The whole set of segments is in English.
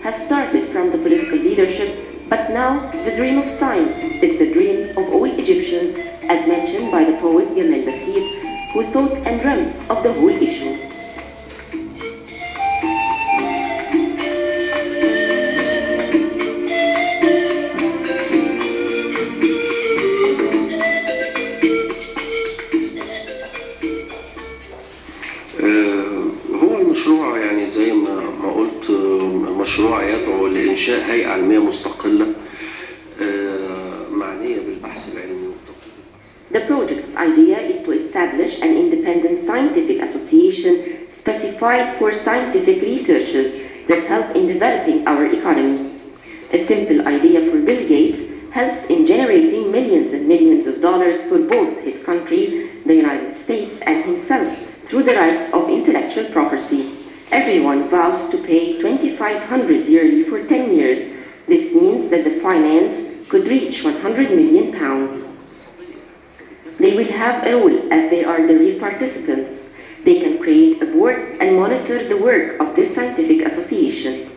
has started from the political leadership, but now the dream of science is the dream of all Egyptians, as mentioned by the poet Bekheet, who thought and dreamt of the whole issue. هو المشروع يعني زي ما قلت مشروع يدعو لإنشاء هيئة علمية مستقلة معنية بالبحث العلمي والتطبيق. The project's idea is to establish an independent scientific association specified for scientific researchers that help in developing our economy. A simple idea for Bill Gates helps in generating millions and millions of dollars for both his country, the United States, and himself, through the rights of intellectual property. Everyone vows to pay $2,500 yearly for 10 years. This means that the finance could reach £100 million. They will have a role as they are the real participants. They can create a board and monitor the work of this scientific association.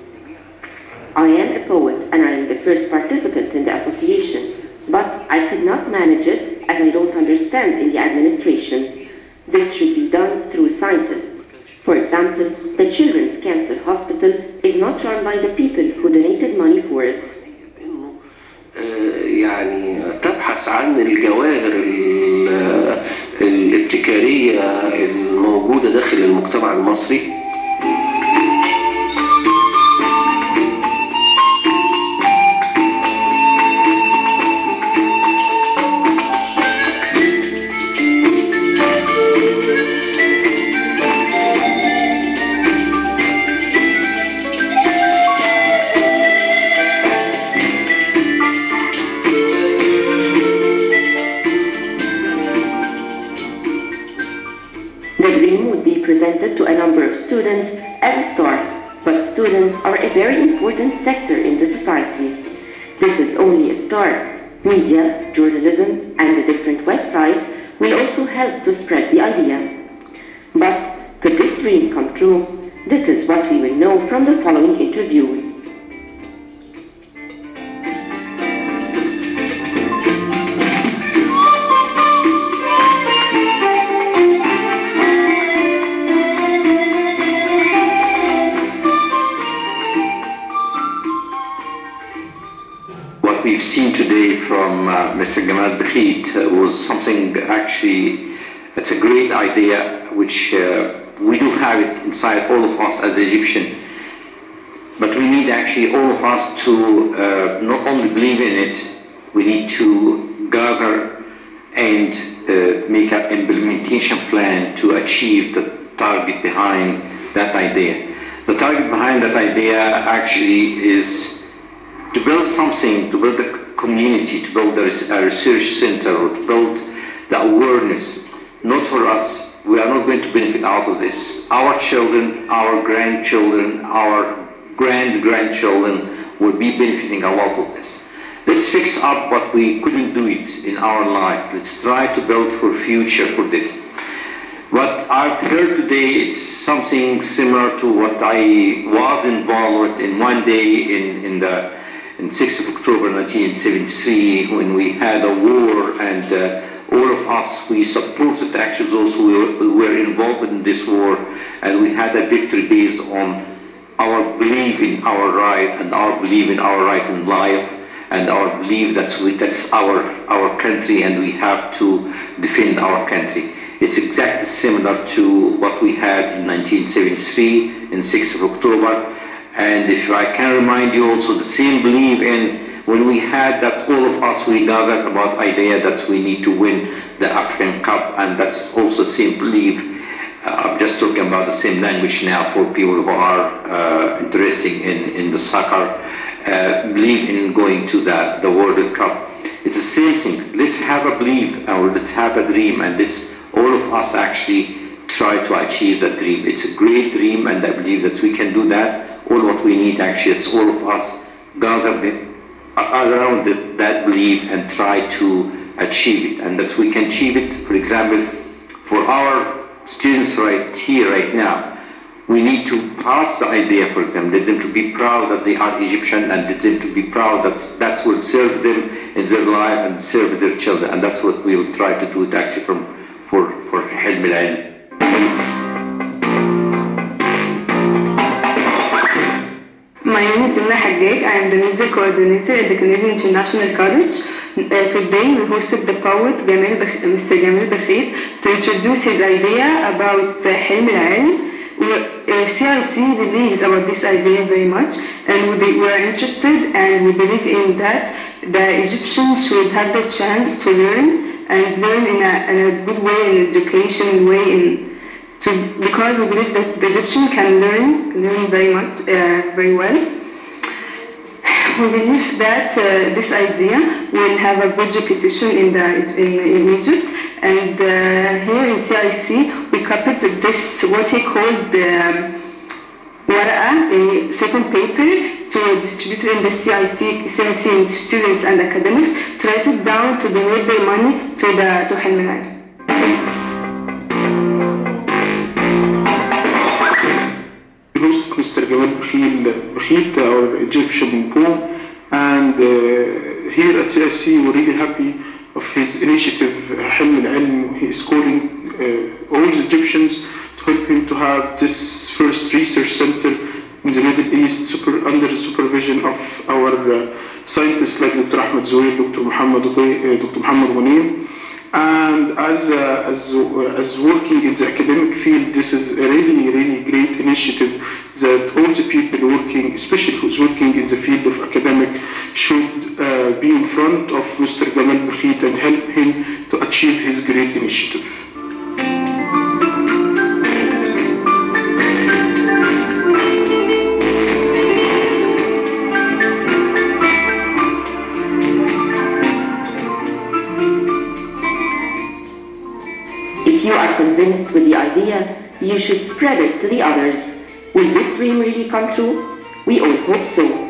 I am a poet and I am the first participant in the association, but I could not manage it as I don't understand in the administration. This should be done through scientists. For example, the Children's Cancer Hospital is not run by the people who donated money for it. يعني تبحث عن الجواهر الابتكارية الموجودة داخل المجتمع المصري. Presented to a number of students as a start, but students are a very important sector in the society. This is only a start. Media, journalism, and the different websites will also help to spread the idea. But could this dream come true? This is what we will know from the following interviews. We've seen today from Mr.Gamal Bekheet was something actually, it's a great idea which we do have it inside all of us as Egyptian, but we need actually all of us to not only believe in it, we need to gather and make an implementation plan to achieve the target behind that idea. The target behind that idea actually is to build something, to build a community, to build a research center, or to build the awareness. Not for us, we are not going to benefit out of this. Our children, our grandchildren, our grandchildren will be benefiting a lot of this. Let's fix up what we couldn't do it in our life. Let's try to build for future for this. What I've heard today is something similar to what I was involved in one day in 6th of October 1973, when we had a war, and all of us, we supported actually those who were involved in this war, and we had a victory based on our belief in our right, and our belief in our right in life, and our belief that's our country, and we have to defend our country. It's exactly similar to what we had in 1973, in 6th of October. And if I can remind you also the same belief in when we had that all of us, we gathered about idea that we need to win the African Cup, and that's also the same belief. I'm just talking about the same language now for people who are interested in the soccer, believe in going to the World Cup. It's the same thing. Let's have a belief, or let's have a dream, and let's all of us actually try to achieve that dream. It's a great dream, and I believe that we can do that. All what we need actually is all of us gather around that belief and try to achieve it, and that we can achieve it. For example, for our students right here, right now, We need to pass the idea for them, let them to be proud that they are Egyptian, and let them to be proud that will serve them in their life and serve their children. And that's what we will try to do it actually for Hilm al-Ilm. My name is Eng.Magdy. I am the media coordinator at the Canadian International College. Today we hosted the poet Mr.Gamal Bekheet to introduce his idea about Hilm al-Ilm. CIC believes about this idea very much, and we are interested, and we believe in that the Egyptians should have the chance to learn and learn in a good way, in education way, because we believe that the Egyptian can learn very much, very well. We believe that this idea will have a good reputation in Egypt, and here in CIC we copied this, what he called the wara'a, a certain paper, to distribute it in the CIC students and academics to write it down to donate their money to Hilm al-Ilm. Host Mr.Gamal Bekheet, our Egyptian poem, and here at CIC we're really happy of his initiative, Hilm al-Ilm. He is calling all Egyptians to help him to have this first research center in the Middle East under the supervision of our scientists like Dr. Ahmed Zouil, Dr. Muhammad Ghanim. And as working in the academic field, this is a really great initiative that all the people working, especially who's working in the field of academic, should be in front of Mr. Gamal Bekheet and help him to achieve his great initiative. If you are convinced with the idea, you should spread it to the others. Will this dream really come true? We all hope so.